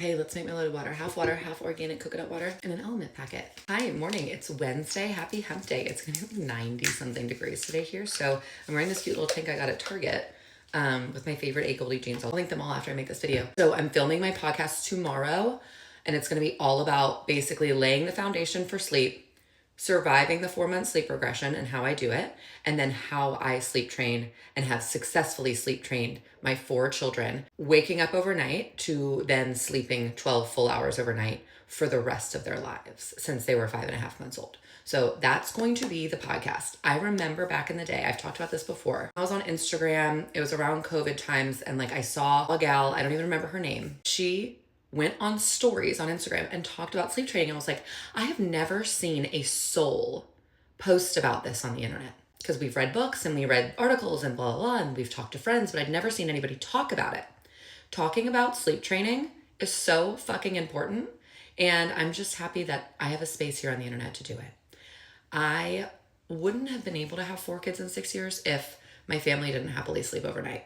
Hey, let's make my loaded water, half organic coconut water, and an element packet. Hi, morning. It's Wednesday. Happy hump day. It's gonna be 90 something degrees today here. So I'm wearing this cute little tank I got at Target with my favorite 8 Goldie jeans. I'll link them all after I make this video. So I'm filming my podcast tomorrow, and it's gonna be all about basically laying the foundation for sleep, surviving the 4-month sleep regression and how I do it, and then how I sleep train and have successfully sleep trained my 4 children, waking up overnight to then sleeping 12 full hours overnight for the rest of their lives since they were 5.5 months old. So that's going to be the podcast. I remember back in the day, I've talked about this before. I was on Instagram, it was around COVID times, and I saw a gal, I don't even remember her name. She went on stories on Instagram and talked about sleep training. I was like, I have never seen a soul post about this on the internet, because we've read books and we read articles and blah, blah, blah, and we've talked to friends, but I'd never seen anybody talk about it. Talking about sleep training is so fucking important. And I'm just happy that I have a space here on the internet to do it. I wouldn't have been able to have 4 kids in 6 years if my family didn't happily sleep overnight.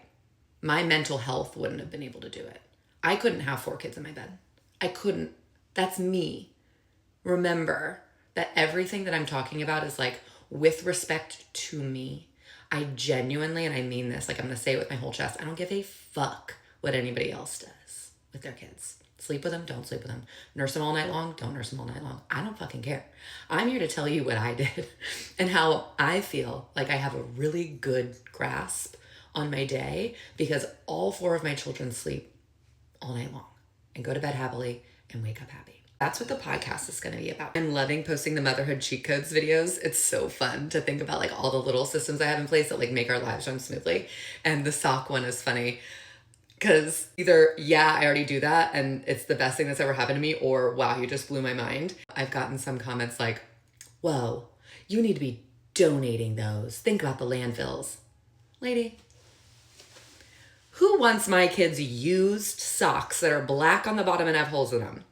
My mental health wouldn't have been able to do it. I couldn't have 4 kids in my bed. I couldn't. That's me. Remember that everything that I'm talking about is with respect to me. I genuinely, and I mean this, I'm gonna say it with my whole chest, I don't give a fuck what anybody else does with their kids. Sleep with them, don't sleep with them. Nurse them all night long, don't nurse them all night long. I don't fucking care. I'm here to tell you what I did and how I feel like I have a really good grasp on my day because all 4 of my children sleep all night long and go to bed happily and wake up happy. That's what the podcast is going to be about. I'm loving posting the motherhood cheat codes videos. It's so fun to think about all the little systems I have in place that make our lives run smoothly. And the sock one is funny because either, yeah, I already do that and it's the best thing that's ever happened to me, or wow, you just blew my mind. I've gotten some comments like, whoa, you need to be donating those. Think about the landfills. Lady, who wants my kids' used socks that are black on the bottom and have holes in them?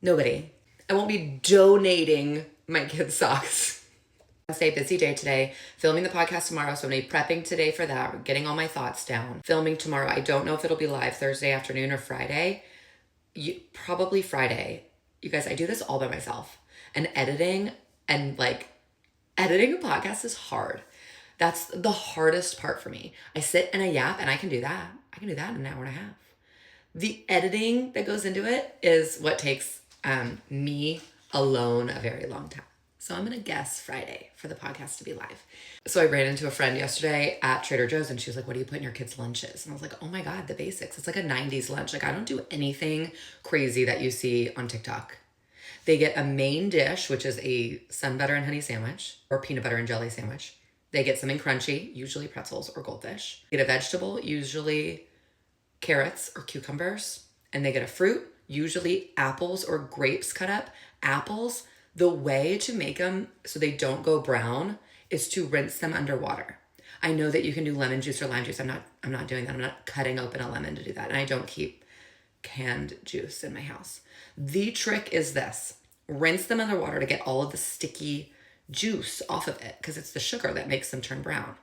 Nobody. I won't be donating my kids' socks. Wednesday, busy day today, filming the podcast tomorrow, so I'm going to be prepping today for that, getting all my thoughts down. Filming tomorrow. I don't know if it'll be live Thursday afternoon or Friday. Probably Friday. You guys, I do this all by myself. And editing editing a podcast is hard. That's the hardest part for me. I sit and I yap and I can do that. I can do that in an hour and a half. The editing that goes into it is what takes me alone a very long time. So I'm going to guess Friday for the podcast to be live. So I ran into a friend yesterday at Trader Joe's and she was like, what do you put in your kids' lunches? And I was like, oh my God, the basics. It's like a 90s lunch. I don't do anything crazy that you see on TikTok. They get a main dish, which is a sun butter and honey sandwich or peanut butter and jelly sandwich. They get something crunchy, usually pretzels or goldfish. They get a vegetable, usually carrots or cucumbers. And they get a fruit, usually apples or grapes cut up. Apples, the way to make them so they don't go brown is to rinse them underwater. I know that you can do lemon juice or lime juice. I'm not doing that. I'm not cutting open a lemon to do that. And I don't keep canned juice in my house. The trick is this. Rinse them underwater to get all of the sticky juice off of it because it's the sugar that makes them turn brown.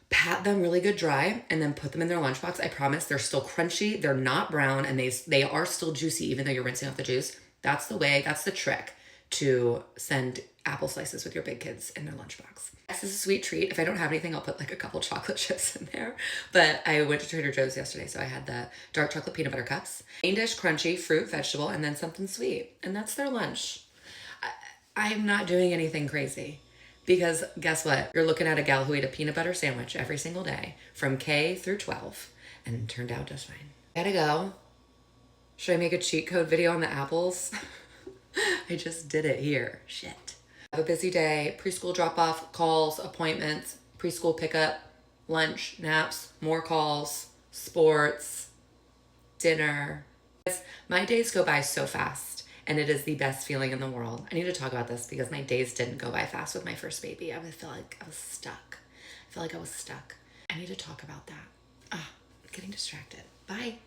Pat them really good dry and then put them in their lunchbox. I promise they're still crunchy. They're not brown and they are still juicy even though you're rinsing off the juice. That's the way, that's the trick to send apple slices with your big kids in their lunchbox. This is a sweet treat. If I don't have anything, I'll put a couple chocolate chips in there. But I went to Trader Joe's yesterday, so I had the dark chocolate peanut butter cups. Main dish, crunchy, fruit, vegetable, and then something sweet. And that's their lunch. I'm not doing anything crazy because guess what? You're looking at a gal who ate a peanut butter sandwich every single day from K through 12 and turned out just fine. Gotta go. Should I make a cheat code video on the apples? I just did it here. Shit. Have a busy day. Preschool drop-off, calls, appointments, preschool pickup, lunch, naps, more calls, sports, dinner. My days go by so fast. And it is the best feeling in the world. I need to talk about this because my days didn't go by fast with my first baby. I feel like I was stuck. I need to talk about that. I'm getting distracted. Bye.